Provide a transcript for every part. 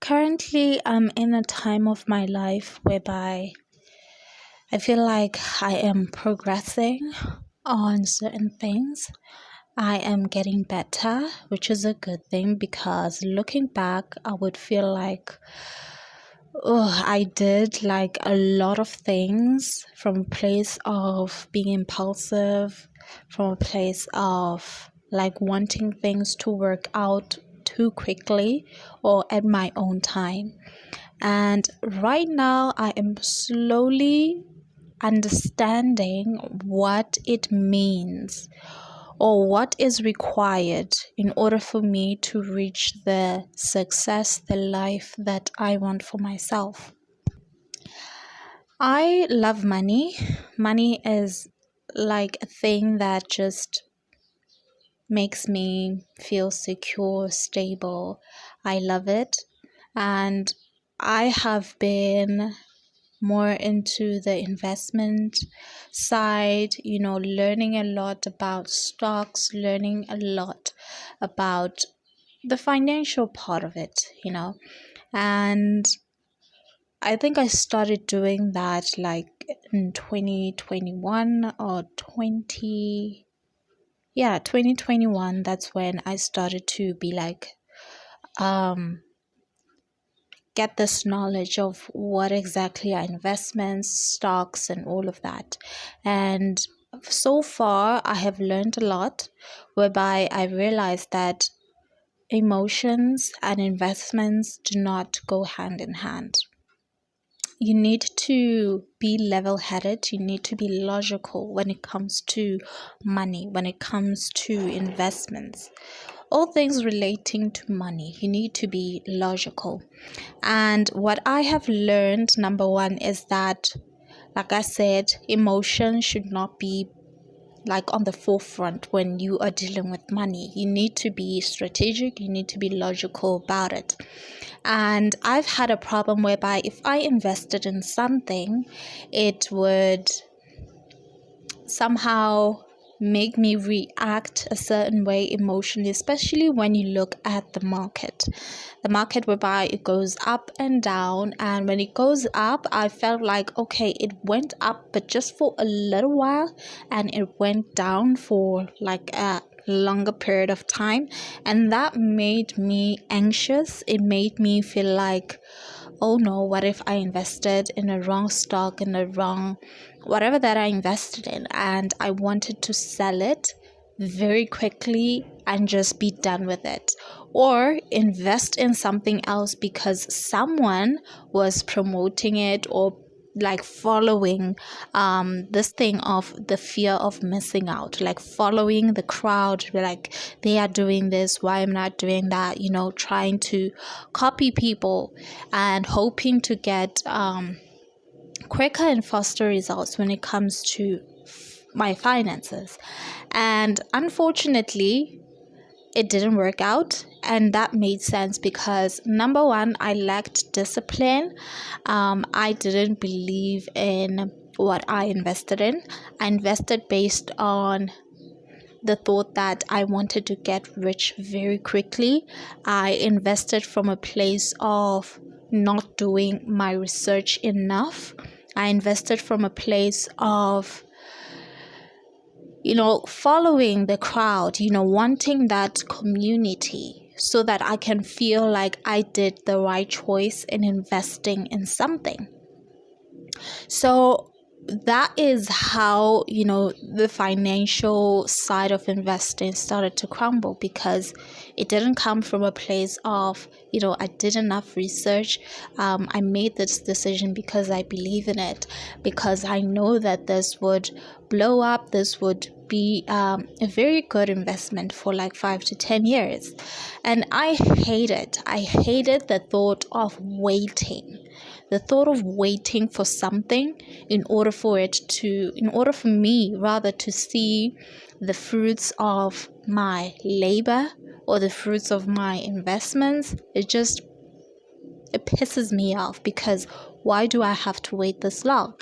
Currently, I'm in a time of my life whereby I feel like I am progressing on certain things. I am getting better, which is a good thing because looking back, I would feel like, oh, I did like a lot of things from a place of being impulsive, from a place of like wanting things to work out too quickly or at my own time. And right now, I am slowly understanding what it means or what is required in order for me to reach the success, the life that I want for myself. I love money. Money is like a thing that just makes me feel secure, stable. I love it. And I have been more into the investment side, learning a lot about stocks, learning a lot about the financial part of it. And I think I started doing that like in 2021 or 2021. That's when I started to be like, um, get this knowledge of what exactly are investments, stocks, and all of that. And so far, I have learned a lot, whereby I realized that emotions and investments do not go hand in hand. You need to be level headed, you need to be logical when it comes to money, when it comes to investments. All things relating to money, you need to be logical. And what I have learned, number one, is that, like I said, emotion should not be like on the forefront when you are dealing with money. You need to be strategic, you need to be logical about it. And I've had a problem whereby if I invested in something, it would somehow make me react a certain way emotionally, especially when you look at the market. The market whereby it goes up and down, and when it goes up, I felt like, okay, it went up, but just for a little while, and it went down for like a longer period of time, and that made me anxious. It made me feel like, oh no, what if I invested in a wrong stock, in a wrong whatever that I invested in, and I wanted to sell it very quickly and just be done with it, or invest in something else because someone was promoting it, or like following this thing of the fear of missing out, like following the crowd, like they are doing this, why I'm not doing that, trying to copy people and hoping to get quicker and faster results when it comes to my finances. And unfortunately, it didn't work out, and that made sense because number one, I lacked discipline. I didn't believe in what I invested in. I invested based on the thought that I wanted to get rich very quickly. I invested from a place of not doing my research enough. I invested from a place of following the crowd, wanting that community so that I can feel like I did the right choice in investing in something. So that is how, the financial side of investing started to crumble, because it didn't come from a place of, I did enough research. I made this decision because I believe in it, because I know that this would blow up, this would be a very good investment for like 5 to 10 years. And I hated the thought of waiting. The thought of waiting for something in order for me rather to see the fruits of my labor or the fruits of my investments, it pisses me off, because why do I have to wait this long?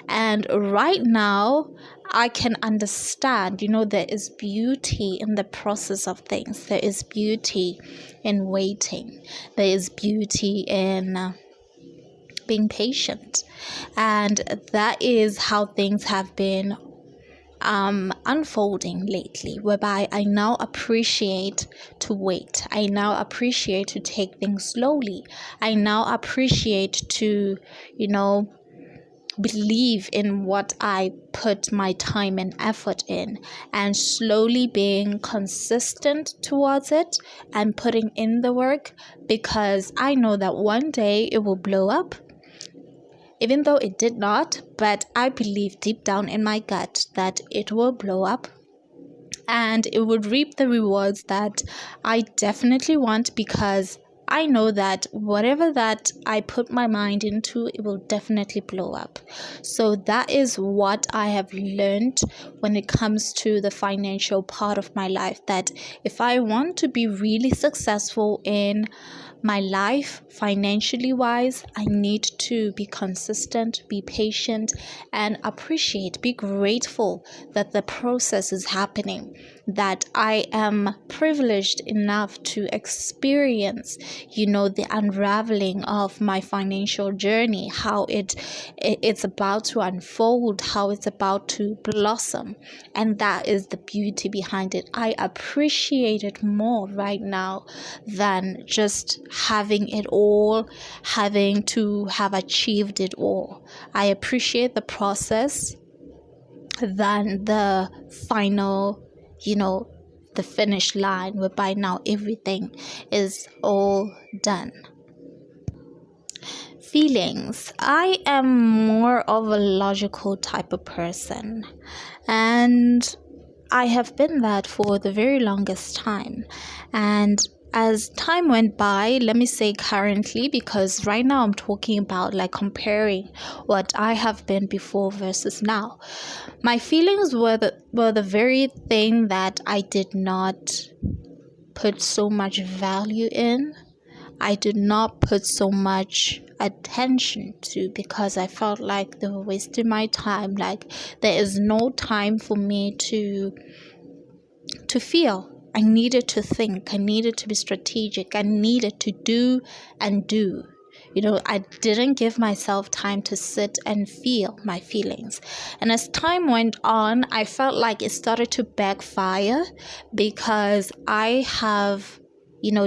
And right now, I can understand, there is beauty in the process of things. There is beauty in waiting. There is beauty in being patient. And that is how things have been unfolding lately, whereby I now appreciate to wait. I now appreciate to take things slowly. I now appreciate to, believe in what I put my time and effort in, and slowly being consistent towards it and putting in the work, because I know that one day it will blow up. Even though it did not, but I believe deep down in my gut that it will blow up and it would reap the rewards that I definitely want, because I know that whatever that I put my mind into, it will definitely blow up. So that is what I have learned when it comes to the financial part of my life, that if I want to be really successful in my life financially wise, I need to be consistent, be patient, and be grateful that the process is happening, that I am privileged enough to experience, the unraveling of my financial journey, how it's about to unfold, how it's about to blossom. And that is the beauty behind it. I appreciate it more right now than just having it all, having to have achieved it all. I appreciate the process than the final, the finish line, whereby now everything is all done. Feelings. I am more of a logical type of person, and I have been that for the very longest time. And as time went by, let me say currently, because right now I'm talking about like comparing what I have been before versus now. My feelings were the very thing that I did not put so much value in. I did not put so much attention to, because I felt like they were wasting my time. Like, there is no time for me to feel. I needed to think. I needed to be strategic. I needed to do and do. I didn't give myself time to sit and feel my feelings. And as time went on, I felt like it started to backfire, because I have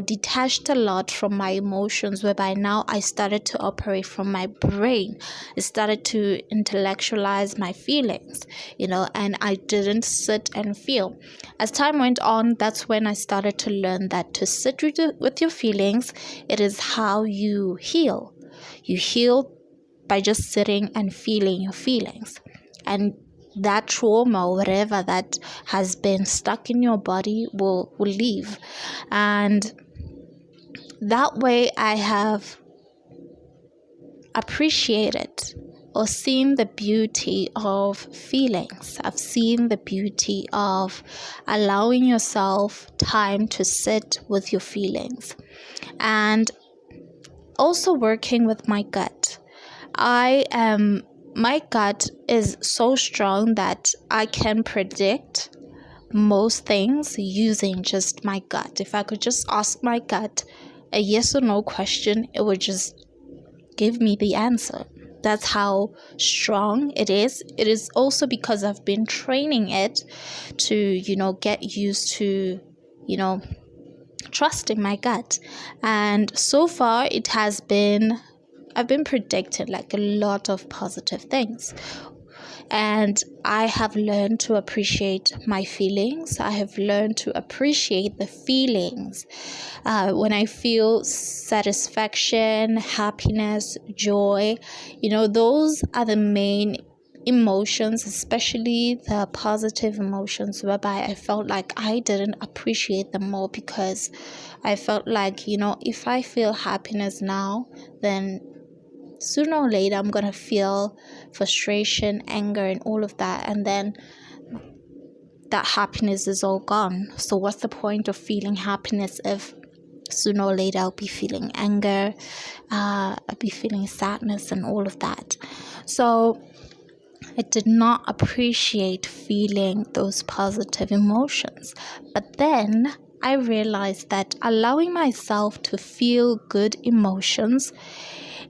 detached a lot from my emotions, whereby now I started to operate from my brain. It started to intellectualize my feelings, and I didn't sit and feel. As time went on, that's when I started to learn that to sit with your feelings, it is how you heal. You heal by just sitting and feeling your feelings. And that trauma or whatever that has been stuck in your body will leave. And that way I have appreciated or seen the beauty of feelings. I've seen the beauty of allowing yourself time to sit with your feelings, and also working with my gut. My gut is so strong that I can predict most things using just my gut. If I could just ask my gut a yes or no question, it would just give me the answer. That's how strong it is. It is also because I've been training it to, get used to, trusting my gut. And so far I've been predicting like a lot of positive things. And I have learned to appreciate my feelings. I have learned to appreciate the feelings. When I feel satisfaction, happiness, joy, those are the main emotions, especially the positive emotions, whereby I felt like I didn't appreciate them more, because I felt like, if I feel happiness now, then sooner or later I'm gonna feel frustration, anger, and all of that, and then that happiness is all gone. So what's the point of feeling happiness if sooner or later I'll be feeling anger, I'll be feeling sadness and all of that? So I did not appreciate feeling those positive emotions. But then I realized that allowing myself to feel good emotions,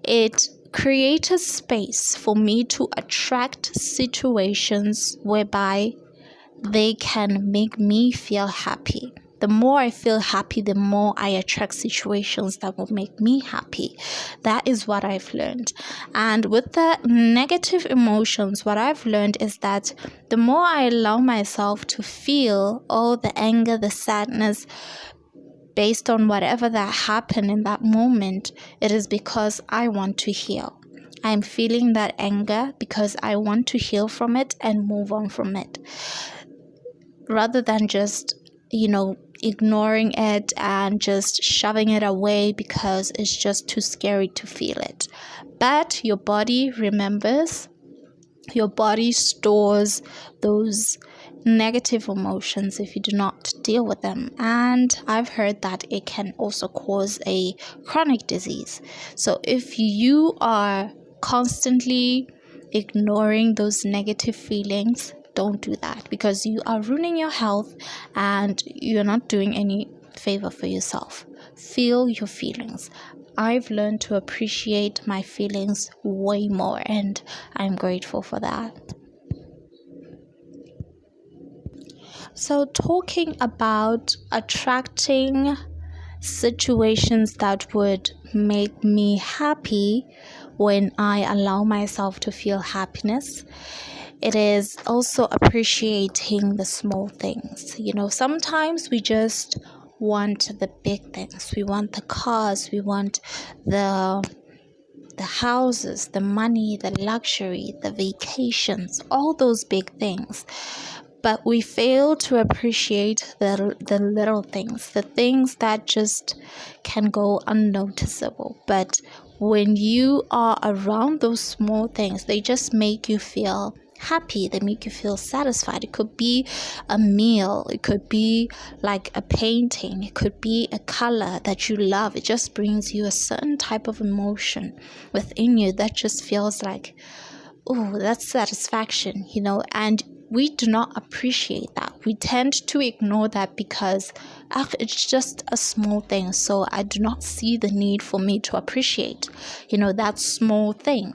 it created space for me to attract situations whereby they can make me feel happy. The more I feel happy, the more I attract situations that will make me happy. That is what I've learned. And with the negative emotions, what I've learned is that the more I allow myself to feel all the anger, the sadness, based on whatever that happened in that moment, it is because I want to heal. I'm feeling that anger because I want to heal from it and move on from it, rather than just, ignoring it and just shoving it away because it's just too scary to feel it. But your body remembers, your body stores those negative emotions if you do not deal with them. And I've heard that it can also cause a chronic disease. So if you are constantly ignoring those negative feelings, don't do that, because you are ruining your health and you're not doing any favor for yourself. Feel your feelings. I've learned to appreciate my feelings way more, and I'm grateful for that. So, talking about attracting situations that would make me happy when I allow myself to feel happiness, it is also appreciating the small things. Sometimes we just want the big things. We want the cars, we want the houses, the money, the luxury, the vacations, all those big things. But we fail to appreciate the little things, the things that just can go unnoticeable. But when you are around those small things, they just make you feel happy. They make you feel satisfied. It could be a meal. It could be like a painting. It could be a color that you love. It just brings you a certain type of emotion within you that just feels like, oh, that's satisfaction, and we do not appreciate that. We tend to ignore that because it's just a small thing. So I do not see the need for me to appreciate, that small thing.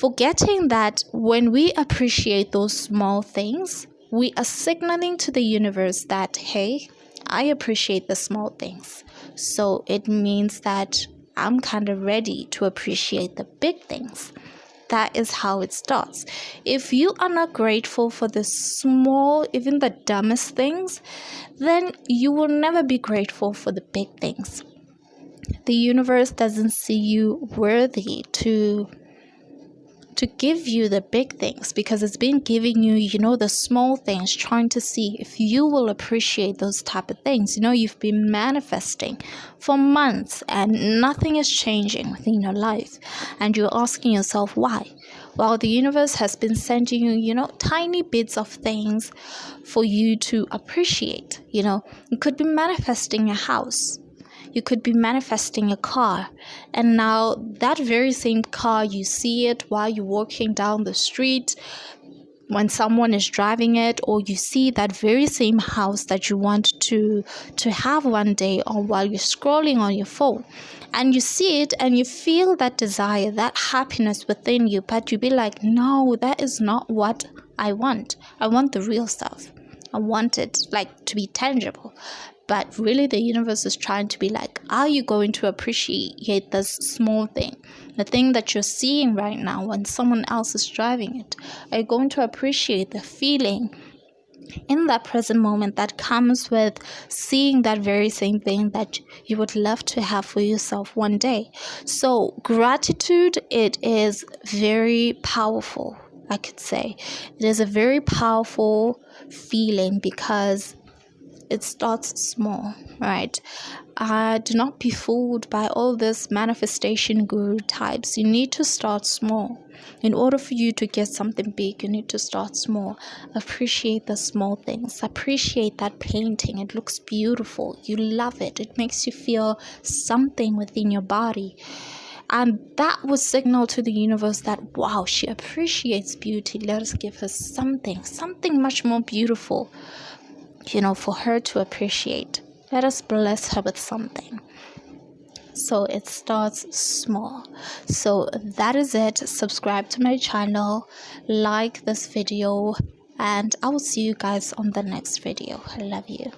Forgetting that when we appreciate those small things, we are signaling to the universe that, hey, I appreciate the small things. So it means that I'm kind of ready to appreciate the big things. That is how it starts. If you are not grateful for the small, even the dumbest things, then you will never be grateful for the big things. The universe doesn't see you worthy to give you the big things because it's been giving you, the small things, trying to see if you will appreciate those type of things. You've been manifesting for months and nothing is changing within your life. And you're asking yourself why? Well, the universe has been sending you, tiny bits of things for you to appreciate. You could be manifesting a house. You could be manifesting a car, and now that very same car, you see it while you're walking down the street when someone is driving it, or you see that very same house that you want to have one day, or while you're scrolling on your phone, and you see it and you feel that desire, that happiness within you, but you be like, no, that is not what I want. I want the real stuff. I want it to be tangible. But really, the universe is trying to be like, are you going to appreciate this small thing? The thing that you're seeing right now when someone else is driving it. Are you going to appreciate the feeling in that present moment that comes with seeing that very same thing that you would love to have for yourself one day? So gratitude, it is very powerful, I could say. It is a very powerful feeling because it starts small, right? Do not be fooled by all this manifestation guru types. You need to start small. In order for you to get something big, you need to start small. Appreciate the small things. Appreciate that painting. It looks beautiful. You love it. It makes you feel something within your body. And that was signal to the universe that, wow, she appreciates beauty. Let us give her something much more beautiful, for her to appreciate. Let us bless her with something. So it starts small. So that is it. Subscribe to my channel, like this video, and I will see you guys on the next video. I love you.